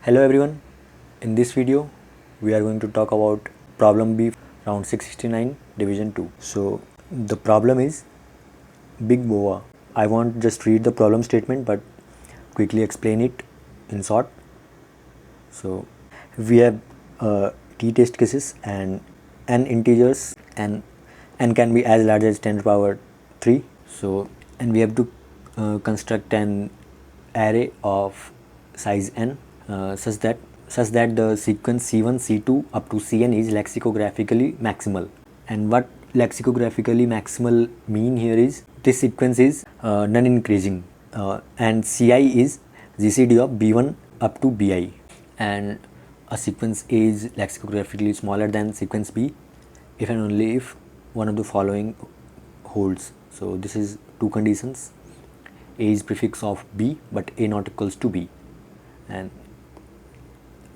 Hello everyone, in this video we are going to talk about problem B round 669 division 2. So the problem is big boa. I won't just read the problem statement but quickly explain it in short. So we have t test cases and n integers and n can be as large as 10 to the power 3. So and we have to construct an array of size n such that the sequence C1, C2 up to Cn is lexicographically maximal. And what lexicographically maximal mean here is this sequence is non-increasing and Ci is GCD of B1 up to Bi, and a sequence A is lexicographically smaller than sequence B if and only if one of the following holds. So this is two conditions: A is prefix of B but A not equals to B, and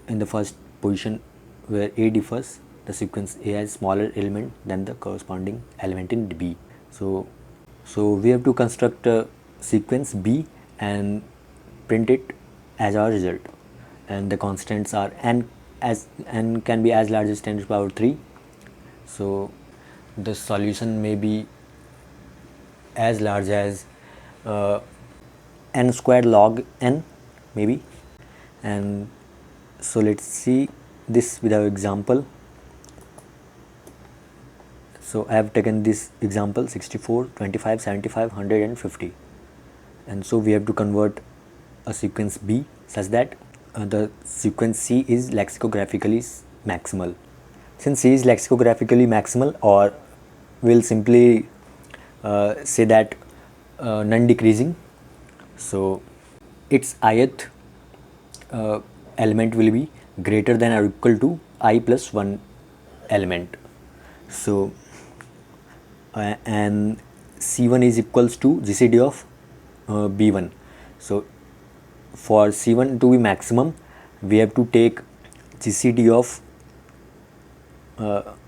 in the first position where A differs, the sequence A has smaller element than the corresponding element in B. So we have to construct a sequence B and print it as our result, and the constants are n can be as large as 10 to the power 3. So the solution may be as large as n squared log n maybe. And so let's see this with our example. So I have taken this example 64, 25, 75, 100 and 50, and so we have to convert a sequence B such that the sequence C is lexicographically maximal. Since C is lexicographically maximal, or we'll simply say that non-decreasing, so its ith element will be greater than or equal to I plus 1 element. So and C1 is equals to GCD of B1. So for C1 to be maximum, we have to take GCD of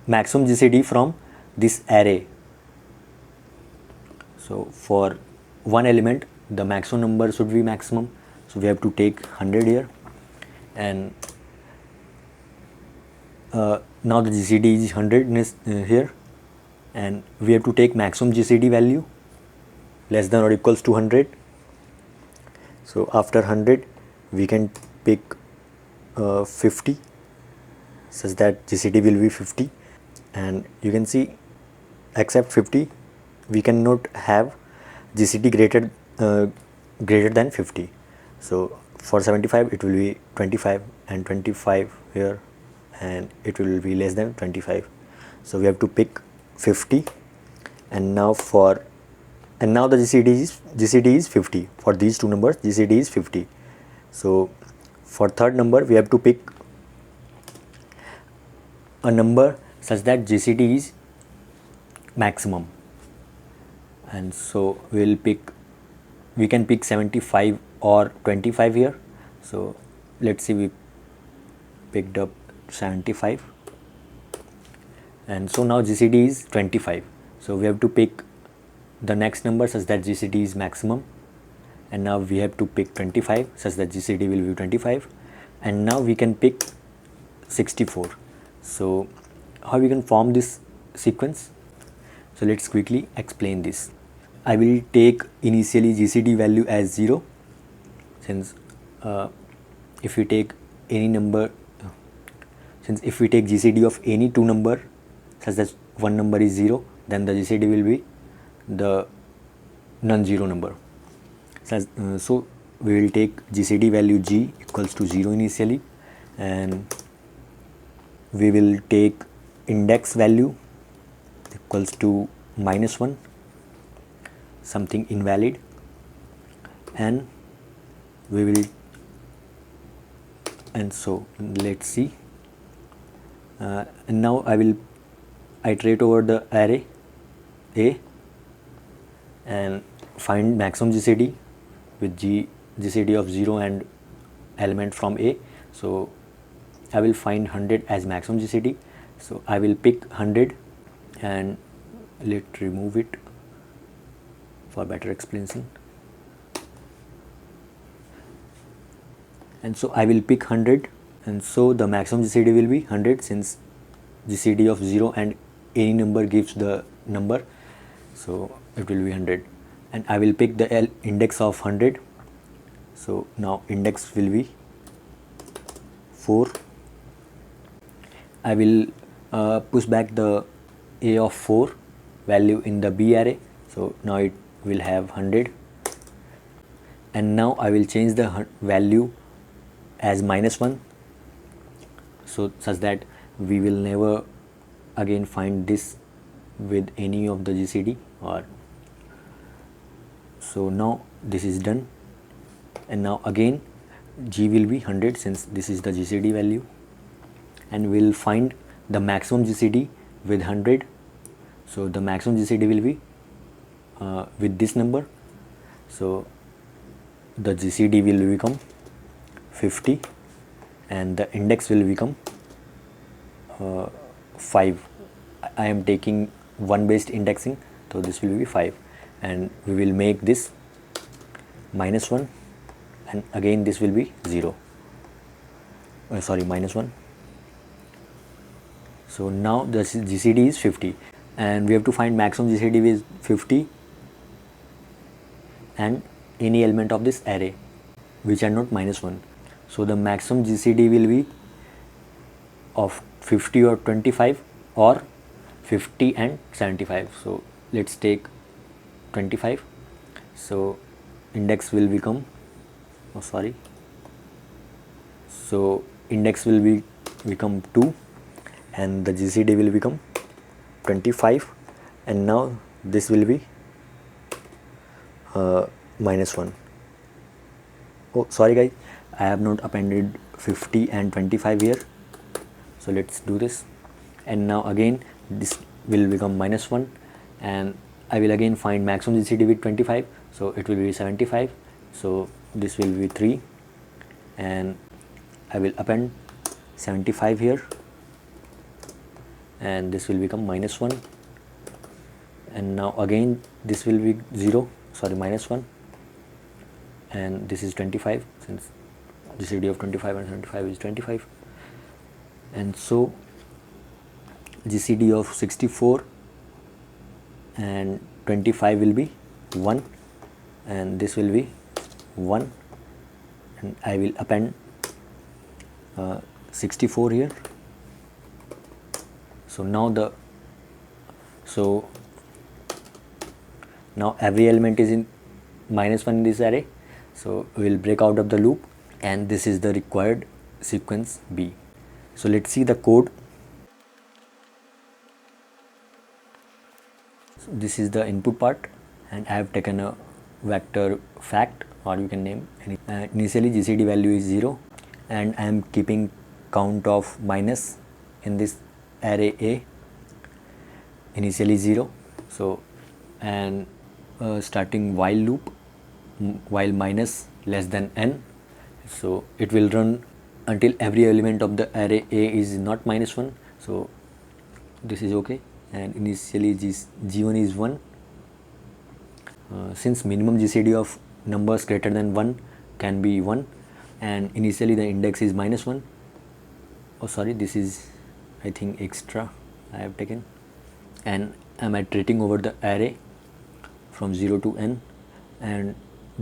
maximum GCD from this array. So for one element the maximum number should be maximum, so we have to take 100 here, and now the GCD is 100 here, and we have to take maximum GCD value less than or equals to 100. So after 100 we can pick 50 such that GCD will be 50, and you can see except 50 we cannot have GCD greater than 50. So for 75 it will be 25 and 25 here, and it will be less than 25. So we have to pick 50, and now the GCD is 50 for these two numbers. GCD is 50. So for third number we have to pick a number such that GCD is maximum, and so we can pick 75 or 25 here. So let's see, we picked up 75, and so now GCD is 25. So we have to pick the next number such that GCD is maximum, and now we have to pick 25 such that GCD will be 25, and now we can pick 64. So how we can form this sequence? So let's quickly explain this. I will take initially GCD value as 0, since if we take any number, since if we take GCD of any two number such that one number is 0, then the GCD will be the non-zero number. So we will take GCD value G equals to 0 initially, and we will take index value equals to -1, something invalid, and we will, and so let's see, and now I will iterate over the array A and find maximum GCD with GCD of 0 and element from A. So I will find 100 as maximum GCD. So I will pick 100, and let's remove it for better explanation. and so I will pick 100, and so the maximum GCD will be 100 since GCD of 0 and any number gives the number, so it will be 100. And I will pick the index of 100, so now index will be 4. I will push back the A of 4 value in the B array, so now it will have 100, and now I will change the value as -1, so such that we will never again find this with any of the GCD. Or so now this is done, and now again G will be 100 since this is the GCD value, and we'll find the maximum GCD with 100. So the maximum GCD will be with this number, so the GCD will become 50 and the index will become 5. I am taking 1 based indexing, so this will be 5, and we will make this -1, and again this will be 0, sorry, -1. So now the GCD is 50, and we have to find maximum GCD with 50 and any element of this array which are not -1. So the maximum GCD will be of 50 or 25 or 50 and 75. So let's take 25. So index will become, so index will become 2 and the GCD will become 25, and now this will be -1. Oh, sorry guys, I have not appended 50 and 25 here, so let's do this. And now again this will become -1, and I will again find maximum GCD with 25, so it will be 75, so this will be 3, and I will append 75 here, and this will become -1, and now again this will be -1, and this is 25 since GCD of 25 and 75 is 25, and so GCD of 64 and 25 will be 1, and this will be 1, and I will append 64 here. So now every element is in -1 in this array, so we will break out of the loop, and this is the required sequence B. So let's see the code. So this is the input part, and I have taken a vector fact, or you can name any. Initially GCD value is 0, and I am keeping count of minus in this array A, initially 0. So and starting while loop, while minus less than n, so it will run until every element of the array A is not -1, so this is okay. And initially G1 is 1, since minimum GCD of numbers greater than 1 can be 1, and initially the index is -1. Oh sorry, this is I think extra I have taken, and I am iterating over the array from 0 to n, and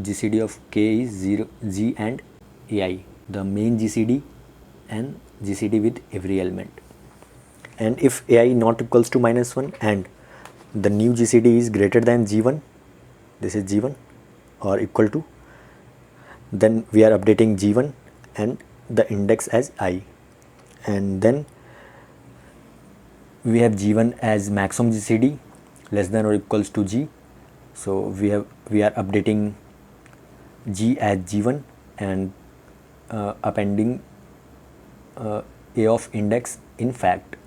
GCD of k is 0, G and AI, the main GCD and GCD with every element. And if AI not equals to -1 and the new GCD is greater than G1, this is G1, or equal to, then we are updating G1 and the index as I, and then we have G1 as maximum GCD less than or equals to G, so we are updating G as G1 and appending A of index in fact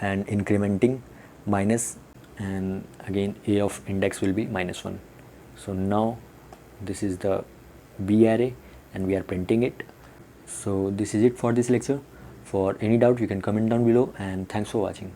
and incrementing minus, and again A of index will be -1. So now this is the B array and we are printing it. So this is it for this lecture. For any doubt you can comment down below, and thanks for watching.